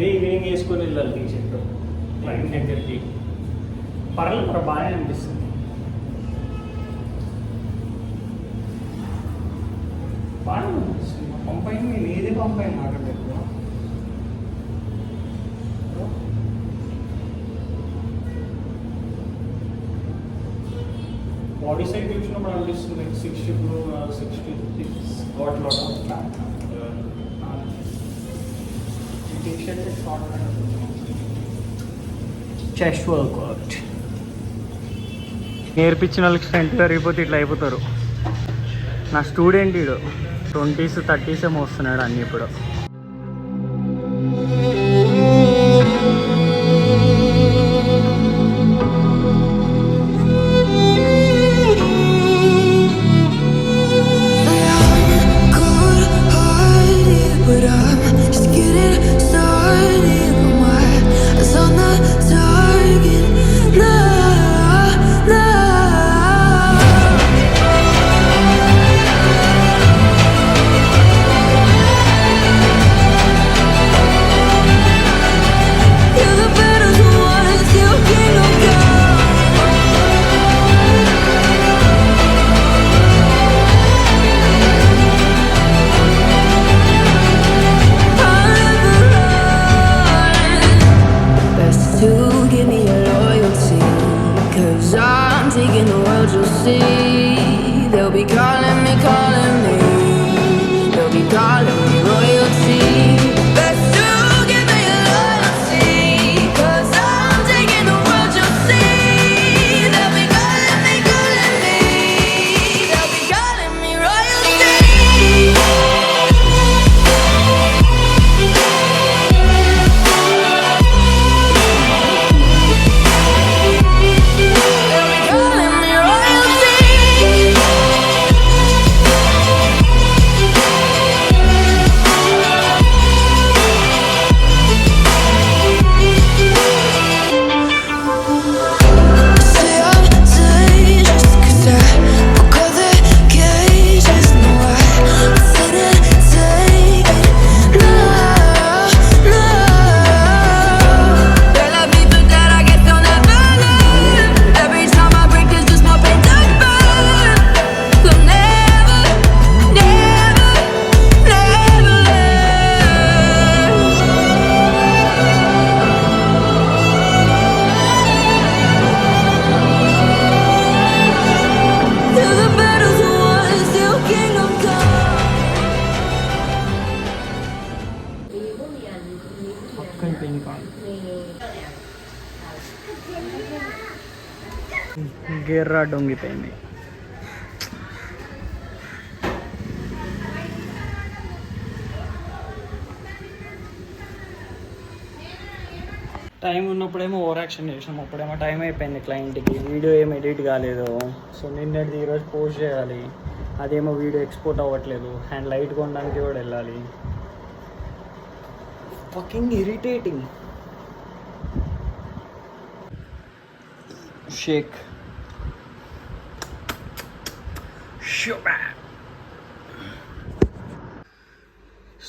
Evening వేసుకొని వెళ్ళాలి T shirt client దగ్గరికి. పర్లేదు మరి బాగానే అనిపిస్తుంది. బాగానే అనిపిస్తుంది. పంపైంది నేను ఏది పంపైంది నాకు ఎక్కువ. బాడీ సైడ్ చూసినప్పుడు అనిపిస్తుంది 66 వాటిలో టీషర్ట్ షార్ట్ చెస్ట్ వర్కౌట్ నేర్పించిన వాళ్ళకి స్ట్రెంత్ పెరిగిపోతే ఇట్లా అయిపోతారు. నా స్టూడెంట్ ఇడు 20s 30s ఏమో వస్తున్నాడు అన్నీ ఇప్పుడు. గేర్ రాడ్ వంగిపోయింది. టైం ఉన్నప్పుడేమో ఓవర్ యాక్షన్ చేసినాం, అప్పుడేమో టైం అయిపోయింది క్లయింట్కి, వీడియో ఏం ఎడిట్ కాలేదు. సో నిన్నటిది ఈరోజు పోస్ట్ చేయాలి, అదేమో వీడియో ఎక్స్పోర్ట్ అవ్వట్లేదు, అండ్ లైట్ కొనడానికి కూడా వెళ్ళాలి. Fucking irritating. షేక్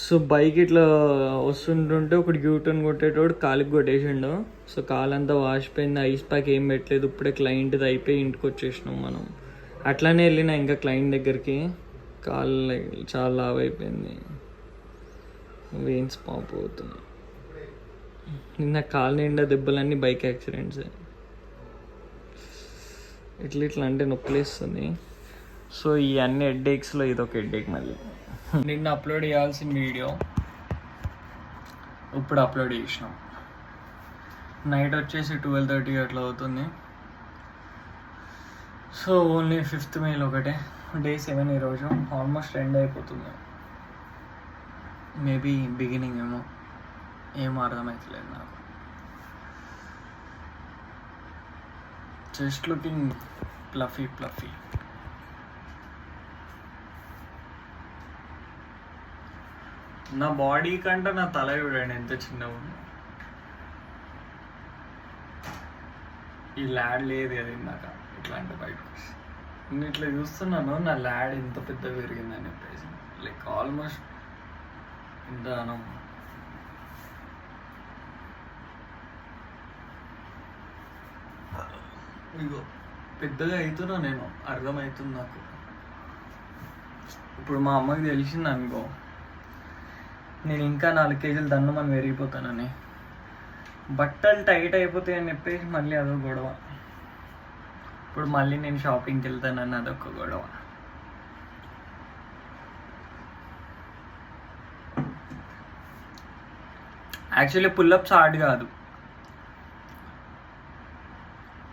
సో బైక్ ఇట్లా వస్తుంటుంటే ఒకటి యూటర్న్ కొట్టేటోడు కాలికి కొట్టేసిండు. సో కాలంతా వాసిపోయింది, ఐస్ ప్యాక్ ఏం పెట్టలేదు. ఇప్పుడే క్లయింట్ది అయిపోయి ఇంటికి వచ్చేసినాం మనం. అట్లానే వెళ్ళినా ఇంకా క్లయింట్ దగ్గరికి, కాళ్ళు చాలా లావ్ అయిపోయింది, వెయిన్స్ పాప్ అవుతుంది. నిన్న కాలు నిండా దెబ్బలన్నీ బైక్ యాక్సిడెంట్సే. ఇట్లా అంటే నొప్పిలేస్తుంది. సో ఈ అన్ని హెడ్ఏక్స్లో ఇదొక హెడ్ఏక్. మళ్ళీ నిన్న అప్లోడ్ చేయాల్సిన వీడియో ఇప్పుడు అప్లోడ్ చేసినాం. నైట్ వచ్చేసి 12:30 అట్లా అవుతుంది. సో ఓన్లీ 5th May ఒకటే, Day 7 ఈరోజు. ఆల్మోస్ట్ ఎండ్ అయిపోతుంది. మేబీ బిగినింగ్ ఏమో, ఏమో అర్థమవుతలేదు నాకు. Just looking fluffy. నా బాడీ కంటే నా తల చూడండి ఎంత చిన్నగా ఉంది. ఈ ల్యాడ్ లేదు కదా ఇందాక ఇట్లాంటి బయటకు నేను ఇట్లా చూస్తున్నాను, నా ల్యాడ్ ఇంత పెద్ద పెరిగిందని చెప్పేసి లైక్ ఆల్మోస్ట్ ఇంత అనం. ఇగో పెద్దగా అవుతున్నా నేను, అర్థమవుతుంది నాకు. ఇప్పుడు మా అమ్మకి తెలిసింది అనుకో నేను ఇంకా 4 కేజీలు దన్నుమని పెరిగిపోతానని, బట్టలు టైట్ అయిపోతాయని చెప్పేసి మళ్ళీ అదొక గొడవ. ఇప్పుడు మళ్ళీ నేను షాపింగ్కి వెళ్తానని అదొక గొడవ. యాక్చువల్లీ పుల్లప్స్ హార్డ్ కాదు,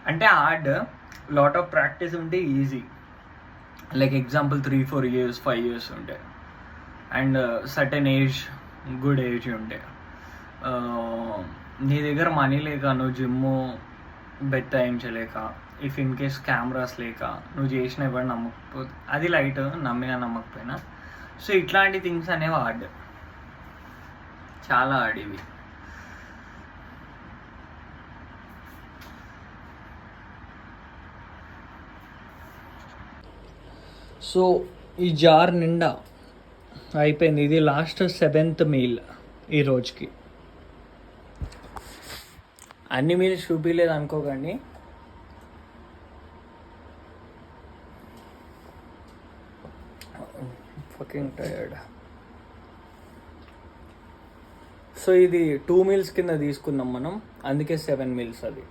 అంటే హార్డ్ లాట్ ఆఫ్ ప్రాక్టీస్ ఉంటే easy. Like example 3-4 years 5 years ఉంటే, and certain age, good age ఉంటే. నీ దగ్గర మనీ లేక, నువ్వు జిమ్ బెత్తాయించలేక, ఇఫ్ ఇన్ కేస్ కెమెరాస్ లేక నువ్వు చేసిన ఎవరు నమ్మకపోతే అది లైట్, నమ్మినా నమ్మకపోయినా. సో ఇట్లాంటి థింగ్స్ అనేవి హార్డ్, చాలా హార్డ్ ఇవి. సో ఈ జార్ నిండా అయిపోయింది. ఇది లాస్ట్ 7th మీల్ ఈ రోజుకి. అన్ని మీల్స్ చూపించలేదు అనుకోకండి, ఫకింగ్ టైర్డ్. సో ఇది 2 meals కింద తీసుకున్నాం మనం, అందుకే 7 meals అది.